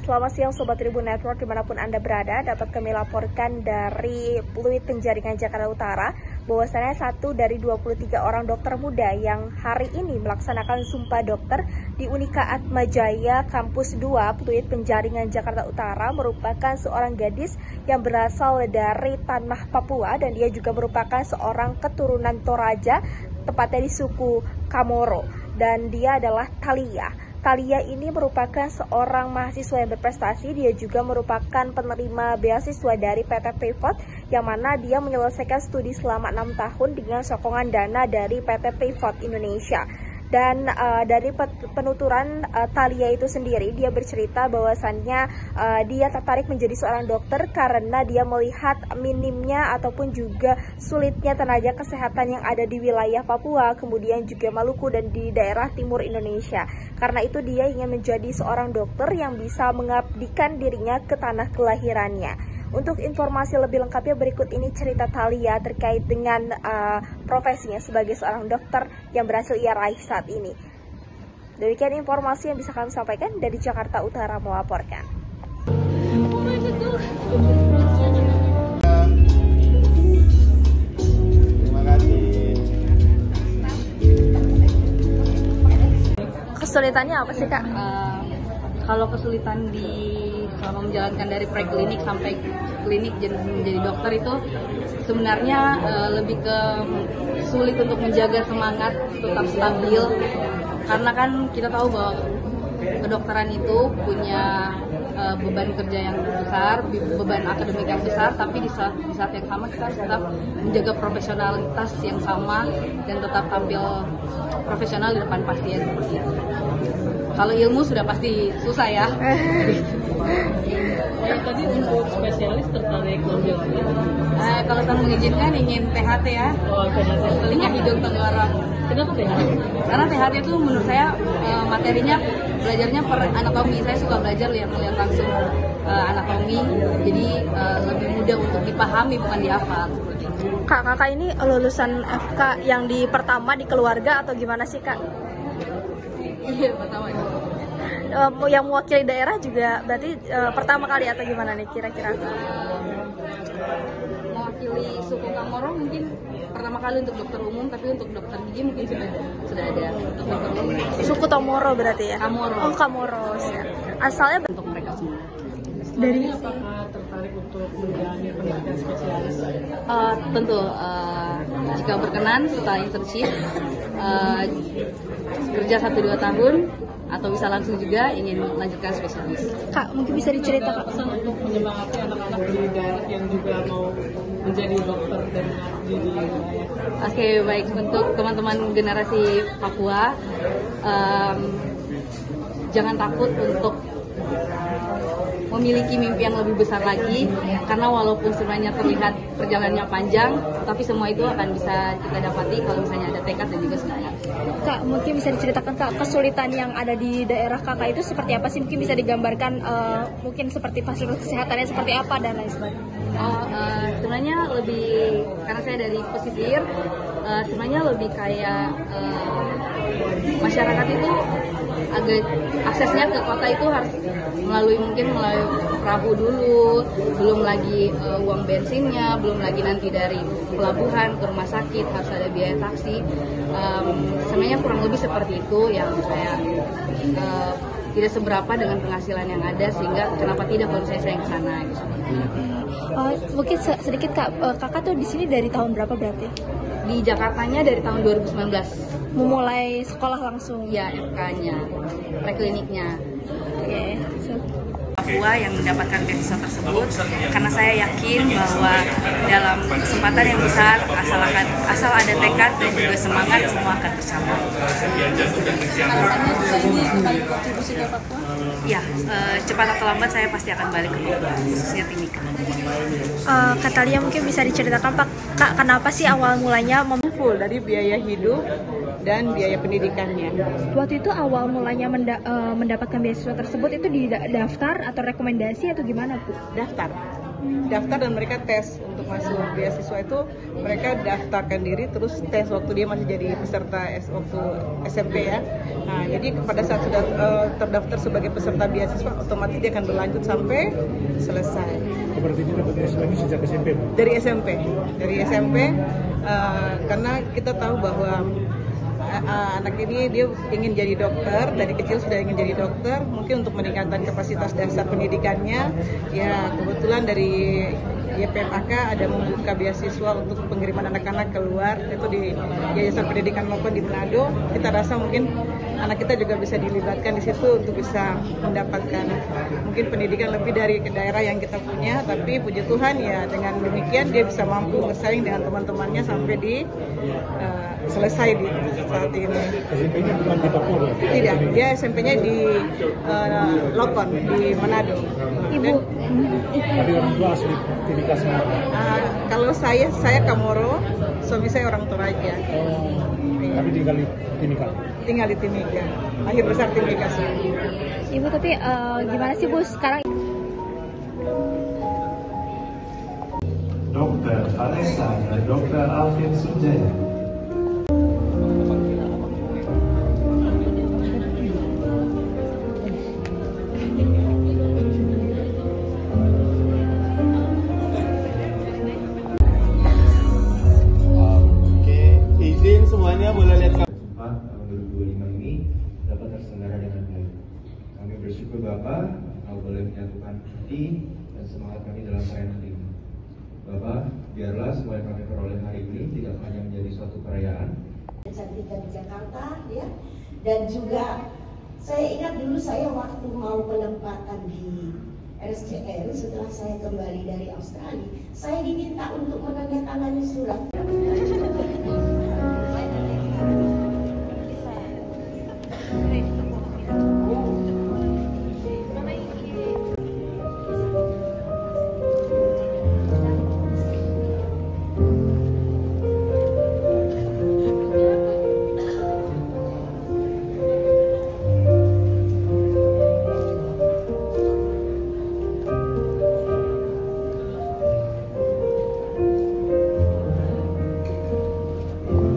Selamat siang Sobat Tribun Network dimanapun Anda berada. Dapat kami laporkan dari Pluit Penjaringan Jakarta Utara bahwasannya 1 dari 23 orang dokter muda yang hari ini melaksanakan sumpah dokter di Unika Atmajaya Kampus 2 Pluit Penjaringan Jakarta Utara merupakan seorang gadis yang berasal dari tanah Papua, dan dia juga merupakan seorang keturunan Toraja, tepatnya di suku Kamoro, dan dia adalah Thalia. Thalia ini merupakan seorang mahasiswa yang berprestasi. Dia juga merupakan penerima beasiswa dari PT Pivot, yang mana dia menyelesaikan studi selama 6 tahun dengan sokongan dana dari PT Pivot Indonesia. Dan dari penuturan Thalia itu sendiri, dia bercerita bahwasannya dia tertarik menjadi seorang dokter karena dia melihat minimnya ataupun juga sulitnya tenaga kesehatan yang ada di wilayah Papua, kemudian juga Maluku dan di daerah timur Indonesia. Karena itu dia ingin menjadi seorang dokter yang bisa mengabdikan dirinya ke tanah kelahirannya. Untuk informasi lebih lengkapnya berikut ini cerita Thalia terkait dengan profesinya sebagai seorang dokter yang berhasil ia raih saat ini. Demikian informasi yang bisa kami sampaikan dari Jakarta Utara melaporkan. Terima kasih. Kesulitannya apa sih, Kak? Kalau kesulitan selama menjalankan dari preklinik sampai klinik menjadi dokter itu sebenarnya lebih ke sulit untuk menjaga semangat tetap stabil, karena kan kita tahu bahwa kedokteran itu punya beban kerja yang besar, beban akademik yang besar, tapi di saat yang sama kita harus tetap menjaga profesionalitas yang sama dan tetap tampil profesional di depan pasien seperti itu. Kalau ilmu sudah pasti susah ya. Tadi untuk spesialis tertarik ngambil kalau Tuhan mengizinkan ingin THT ya. Oh, telinga hidung tenggorok. Kenapa THT? Karena THT itu menurut saya materinya belajarnya per anatomi. Saya suka belajar lihat langsung anatomi, jadi lebih mudah untuk dipahami bukan dihafal. Kakak ini lulusan FK yang di pertama di keluarga atau gimana sih, Kak? Iya, pertama itu. Yang mewakili daerah juga berarti pertama kali atau gimana nih kira-kira? Mewakili suku Kamoro mungkin pertama kali untuk dokter umum, tapi untuk dokter gigi mungkin sudah ada untuk dokter umum. Suku Tomoro berarti ya? Kamoro. Oh, Kamoro. Asalnya Untuk mereka semua. Dari apakah tertarik untuk menjalani pendidikan spesialis? Tentu jika berkenan setelah internship kerja 1-2 tahun, atau bisa langsung juga ingin melanjutkan spesialis. Kak, mungkin bisa diceritakan Pesan untuk menyemangati anak-anak di daerah yang juga mau menjadi dokter dan di wilayah. Oke, baik, untuk teman-teman generasi Papua, jangan takut untuk memiliki mimpi yang lebih besar lagi, karena walaupun sebenarnya terlihat perjalanannya panjang, tapi semua itu akan bisa kita dapati kalau misalnya ada tekad dan juga semangat. Kak, mungkin bisa diceritakan, Kak, kesulitan yang ada di daerah Kakak itu seperti apa sih? Mungkin bisa digambarkan mungkin seperti fasilitas kesehatannya seperti apa dan lain sebagainya. Sebenarnya lebih, karena saya dari pesisir, sebenarnya lebih kayak masyarakat itu agak aksesnya ke kota itu harus melalui perahu dulu, belum lagi uang bensinnya, belum lagi nanti dari pelabuhan ke rumah sakit harus ada biaya taksi. Sebenarnya kurang lebih seperti itu yang saya tidak seberapa dengan penghasilan yang ada, sehingga kenapa tidak kalau saya ke sana gitu. Mungkin sedikit, Kak, Kakak tuh di sini dari tahun berapa berarti? Di Jakartanya dari tahun 2019. Memulai sekolah langsung? Ya, FK-nya, prekliniknya. Oke. Papua yang mendapatkan beasiswa tersebut, karena saya yakin bahwa dalam kesempatan yang besar, asal ada tekad dan juga semangat, semua akan tercapai. Harapannya juga ini kembali kontribusi ke Papua? Ya, cepat atau lambat saya pasti akan balik ke Papua, khususnya Timika. Kak Thalia, mungkin bisa diceritakan, Pak, Kak, kenapa sih awal mulanya full dari biaya hidup dan biaya pendidikannya. waktu itu awal mulanya mendapatkan beasiswa tersebut itu di daftar atau rekomendasi atau gimana, Bu? Daftar. daftar dan mereka tes untuk masuk beasiswa itu. Mereka daftarkan diri terus tes waktu dia masih jadi peserta waktu SMP ya. Nah, jadi pada saat sudah terdaftar sebagai peserta beasiswa, otomatis dia akan berlanjut sampai selesai. Berarti dia dapat beasiswa ini sejak SMP, Bu? Dari SMP, karena kita tahu bahwa anak ini dia ingin jadi dokter, dari kecil sudah ingin jadi dokter. Mungkin untuk meningkatkan kapasitas dasar pendidikannya, ya kebetulan dari YPMAK ada membuka beasiswa untuk pengiriman anak-anak keluar, itu di Yayasan Pendidikan Mokon di Manado. Kita rasa mungkin anak kita juga bisa dilibatkan di situ untuk bisa mendapatkan mungkin pendidikan lebih dari daerah yang kita punya. Tapi puji Tuhan ya, dengan demikian dia bisa mampu bersaing dengan teman-temannya sampai di selesai di saat ini. SMP-nya bukan di Papua, ya? Tidak, dia SMP-nya di Lokon di Manado. Ibu, Tapi orang tua asli Timika semua. Kalau saya Kamoro, suami saya orang Toraja. Tapi tinggal di Timika. Tinggal di Timika, lahir besar Timika sih. Ibu tapi gimana sih Bu sekarang? Dr. Vanessa dan Dr. Alvin Sunjaya. Izin semuanya boleh lihat tahun 2025 ini dapat terselenggara dengan baik. Kami bersyukur Bapak kalau boleh menyatukan hati dan semangat kami dalam perayaan hari ini. Bapak, biarlah semua yang kami peroleh hari ini tidak hanya menjadi suatu perayaan. Kecantikan di Jakarta, ya. Dan juga saya ingat dulu saya waktu mau penempatan di RSCM setelah saya kembali dari Australia, saya diminta untuk menandatangani surat.